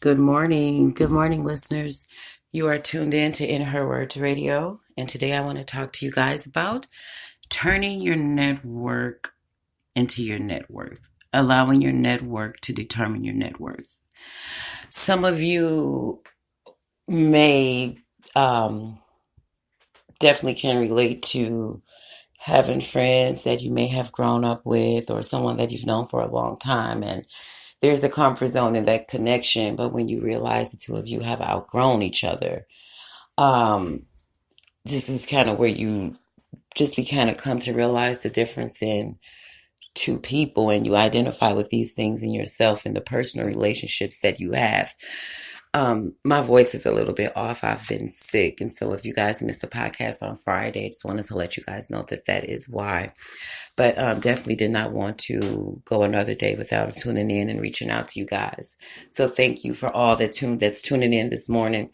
Good morning. Good morning, listeners. You are tuned in to In Her Words Radio, and today I want to talk to you guys about turning your network into your net worth, allowing your network to determine your net worth. Some of you may definitely can relate to having friends that you may have grown up with or someone that you've known for a long time, and there's a comfort zone in that connection, but when you realize the two of you have outgrown each other, um, this is kind of where you just be kind of come to realize the difference in two people, and you identify with these things in yourself and the personal relationships that you have. My voice is a little bit off. I've been sick, and so if you guys missed the podcast on Friday, I just wanted to let you guys know that that is why. But definitely did not want to go another day without tuning in and reaching out to you guys. So thank you for all that's tuning in this morning.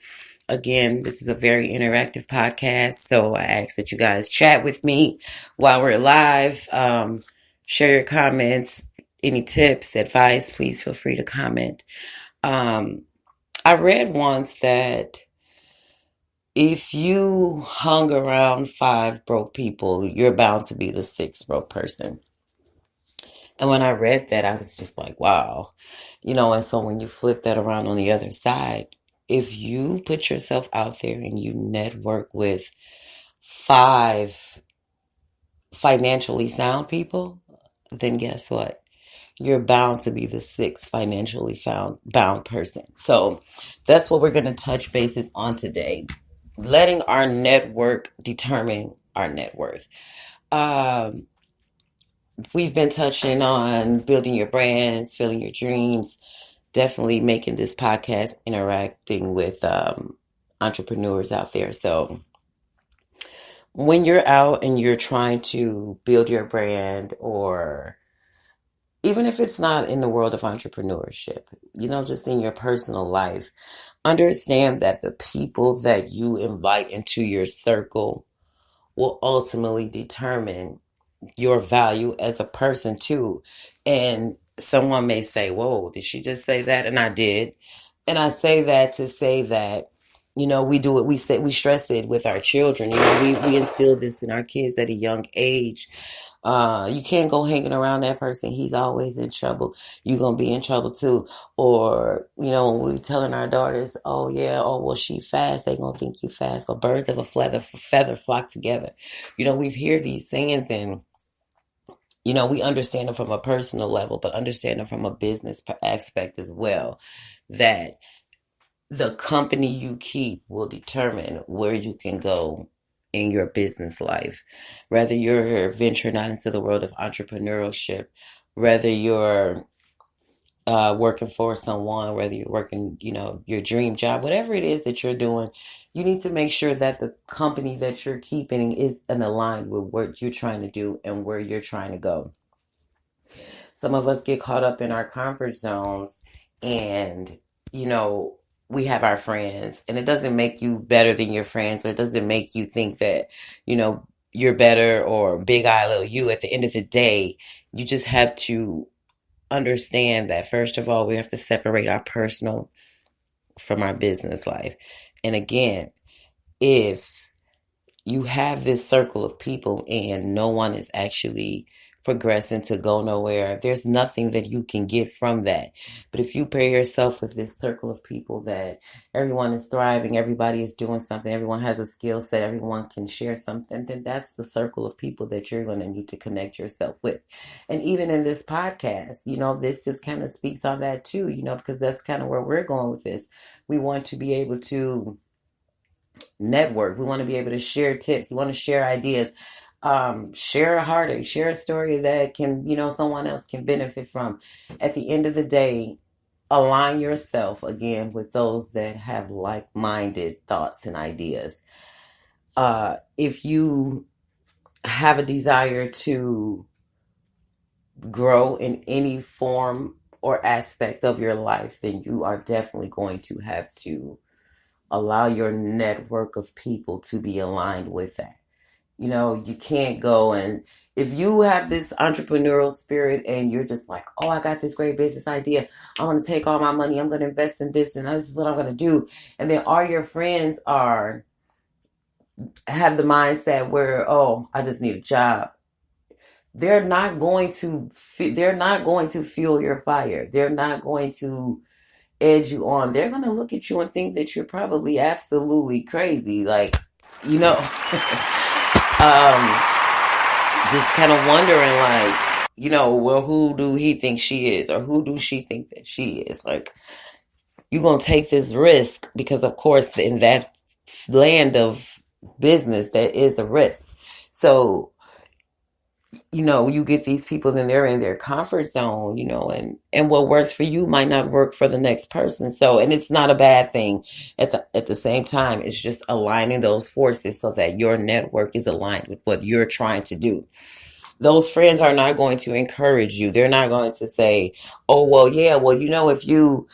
Again, this is a very interactive podcast, so I ask that you guys chat with me while we're live. Share your comments, any tips, advice, please feel free to comment. I read once that if you hung around five broke people, you're bound to be the sixth broke person. And when I read that, I was just like, wow. And so when you flip that around on the other side, if you put yourself out there and you network with five financially sound people, then guess what? You're bound to be the sixth financially bound person. So that's what we're going to touch bases on today. Letting our network determine our net worth. We've been touching on building your brands, filling your dreams, definitely making this podcast interacting with entrepreneurs out there. So when you're out and you're trying to build your brand, or even if it's not in the world of entrepreneurship, just in your personal life, understand that the people that you invite into your circle will ultimately determine your value as a person too. And someone may say, whoa, did she just say that? And I did. And I say that to say that, we do it. We stress it with our children. We instill this in our kids at a young age. You can't go hanging around that person. He's always in trouble. You're going to be in trouble too. Or, when we're telling our daughters, oh yeah, oh, well, she fast. They going to think you fast. Or birds of a feather flock together. We've heard these sayings, and we understand them from a personal level, but understand them from a business aspect as well, that the company you keep will determine where you can go in your business life. Whether you're venturing out into the world of entrepreneurship, whether you're working for someone, whether you're working, your dream job, whatever it is that you're doing, you need to make sure that the company that you're keeping is aligned with what you're trying to do and where you're trying to go. Some of us get caught up in our comfort zones, and, we have our friends, and it doesn't make you better than your friends, or it doesn't make you think that, you're better or big I little you. At the end of the day, you just have to understand that, first of all, we have to separate our personal from our business life. And again, if you have this circle of people and no one is actually progressing to go nowhere, there's nothing that you can get from that. But if you pair yourself with this circle of people that everyone is thriving, everybody is doing something, everyone has a skill set, everyone can share something, then that's the circle of people that you're going to need to connect yourself with. And even in this podcast, this just kind of speaks on that too, because that's kind of where we're going with this. We want to be able to network. We want to be able to share tips. We want to share ideas, share a heartache, share a story that can, someone else can benefit from. At the end of the day, align yourself again with those that have like-minded thoughts and ideas. If you have a desire to grow in any form or aspect of your life, then you are definitely going to have to allow your network of people to be aligned with that. You can't go, and if you have this entrepreneurial spirit and you're just like, oh, I got this great business idea. I want to take all my money. I'm going to invest in this and this is what I'm going to do. And then all your friends have the mindset where, oh, I just need a job. They're not going to fuel your fire. They're not going to edge you on. They're going to look at you and think that you're probably absolutely crazy. Like, you know, um, just kind of wondering, like, well, who do he think she is? Or who do she think that she is? Like, you're going to take this risk because, of course, in that land of business, that is a risk. So, you get these people, then they're in their comfort zone, and what works for you might not work for the next person. So, and it's not a bad thing at the same time. It's just aligning those forces so that your network is aligned with what you're trying to do. Those friends are not going to encourage you. They're not going to say, oh, well, yeah, well, if you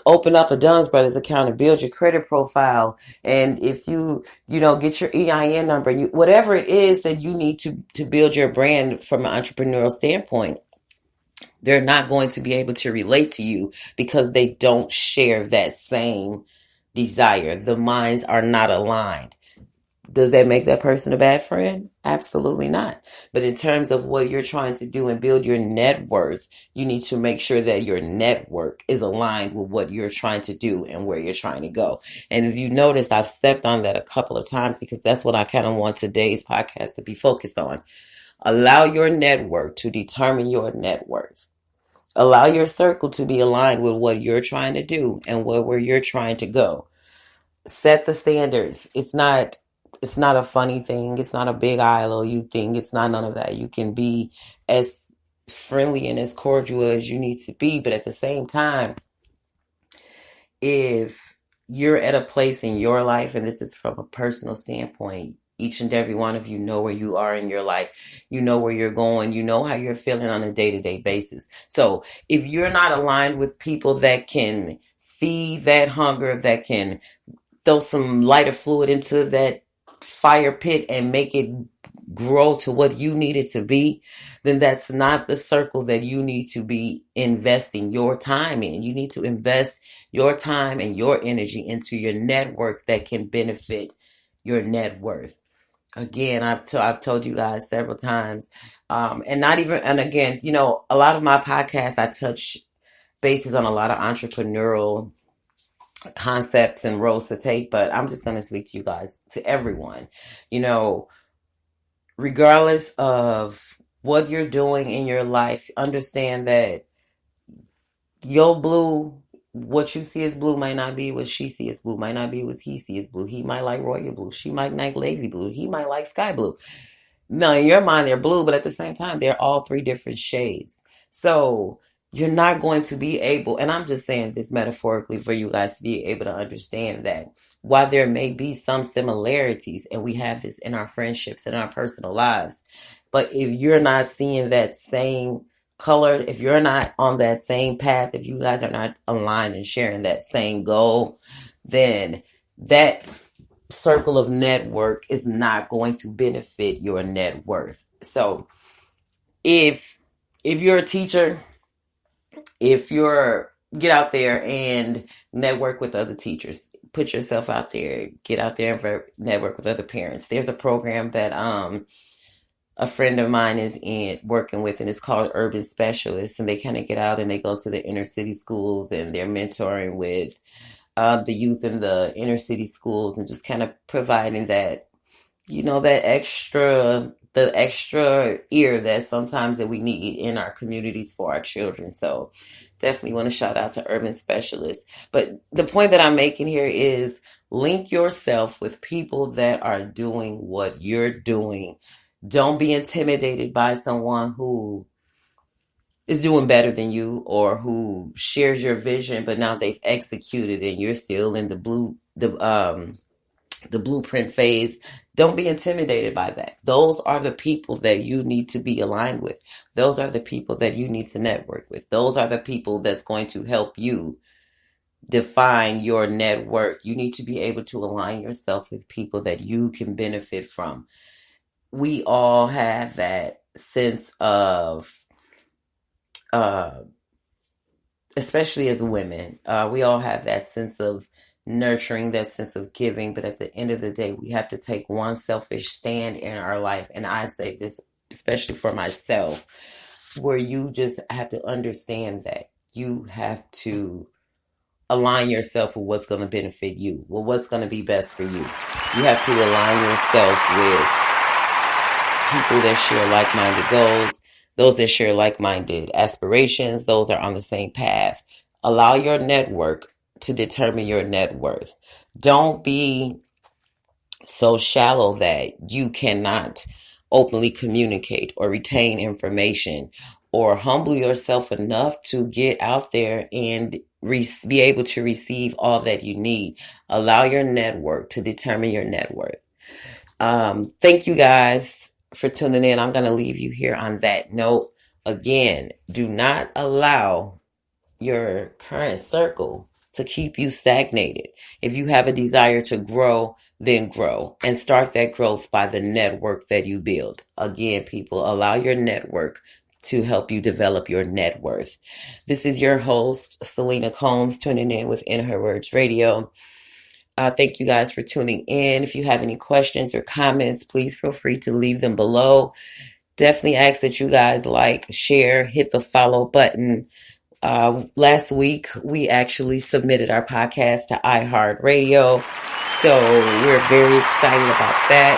open up a Dunn's Brothers account and build your credit profile. And if get your EIN number, whatever it is that you need to build your brand from an entrepreneurial standpoint, they're not going to be able to relate to you because they don't share that same desire. The minds are not aligned. Does that make that person a bad friend? Absolutely not. But in terms of what you're trying to do and build your net worth, you need to make sure that your network is aligned with what you're trying to do and where you're trying to go. And if you notice, I've stepped on that a couple of times because that's what I kind of want today's podcast to be focused on. Allow your network to determine your net worth. Allow your circle to be aligned with what you're trying to do and where you're trying to go. Set the standards. It's not a funny thing. It's not a big ILOU thing. It's not none of that. You can be as friendly and as cordial as you need to be. But at the same time, if you're at a place in your life, and this is from a personal standpoint, each and every one of you know where you are in your life. You know where you're going. You know how you're feeling on a day-to-day basis. So if you're not aligned with people that can feed that hunger, that can throw some lighter fluid into that fire pit and make it grow to what you need it to be, then that's not the circle that you need to be investing your time in. You need to invest your time and your energy into your network that can benefit your net worth. Again, I've told you guys several times, and again, a lot of my podcasts, I touch bases on a lot of entrepreneurial concepts and roles to take, but I'm just going to speak to you guys, to everyone, regardless of what you're doing in your life, understand that your blue, what you see as blue might not be what she sees as blue, might not be what he sees as blue. He might like royal blue. She might like navy blue. He might like sky blue. No, in your mind, they're blue, but at the same time, they're all three different shades. So you're not going to be able, and I'm just saying this metaphorically for you guys to be able to understand that while there may be some similarities, and we have this in our friendships and our personal lives, but if you're not seeing that same color, if you're not on that same path, if you guys are not aligned and sharing that same goal, then that circle of network is not going to benefit your net worth. So if you're a teacher, if you're get out there and network with other teachers, put yourself out there, get out there and network with other parents. There's a program that a friend of mine is working with, and it's called Urban Specialists, and they kind of get out and they go to the inner city schools and they're mentoring with the youth in the inner city schools and just kind of providing that, the extra ear that sometimes that we need in our communities for our children. So definitely want to shout out to Urban Specialists. But the point that I'm making here is link yourself with people that are doing what you're doing. Don't be intimidated by someone who is doing better than you or who shares your vision, but now they've executed and you're still in the blueprint phase. Don't be intimidated by that. Those are the people that you need to be aligned with. Those are the people that you need to network with. Those are the people that's going to help you define your net worth. You need to be able to align yourself with people that you can benefit from. we all have that sense of, uh, especially as women, we all have that sense of nurturing, that sense of giving. But at the end of the day, we have to take one selfish stand in our life. And I say this especially for myself, where you just have to understand that you have to align yourself with what's going to benefit you, with what's going to be best for you. You have to align yourself with people that share like-minded goals, those that share like-minded aspirations, those are on the same path. Allow your network to determine your net worth. Don't be so shallow that you cannot openly communicate or retain information, or humble yourself enough to get out there and be able to receive all that you need. Allow your network to determine your net worth. Thank you guys for tuning in. I'm going to leave you here on that note. Again, do not allow your current circle to keep you stagnated. If you have a desire to grow, then grow, and start that growth by the network that you build. Again, people, allow your network to help you develop your net worth. This is your host, Selena Combs, tuning in with In Her Words Radio. Thank you guys for tuning in. If you have any questions or comments, please feel free to leave them below. Definitely ask that you guys like, share, hit the follow button. Last week, we actually submitted our podcast to iHeartRadio. So we're very excited about that.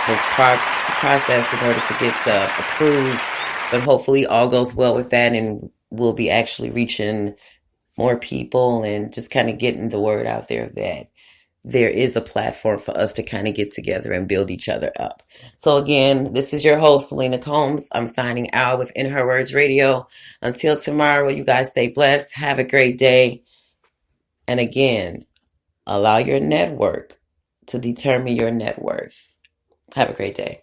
It's a process in order to get approved. But hopefully all goes well with that, and we'll be actually reaching more people and just kind of getting the word out there that there is a platform for us to kind of get together and build each other up. So again, this is your host, Selena Combs. I'm signing out with In Her Words Radio. Until tomorrow, you guys stay blessed. Have a great day. And again, allow your network to determine your net worth. Have a great day.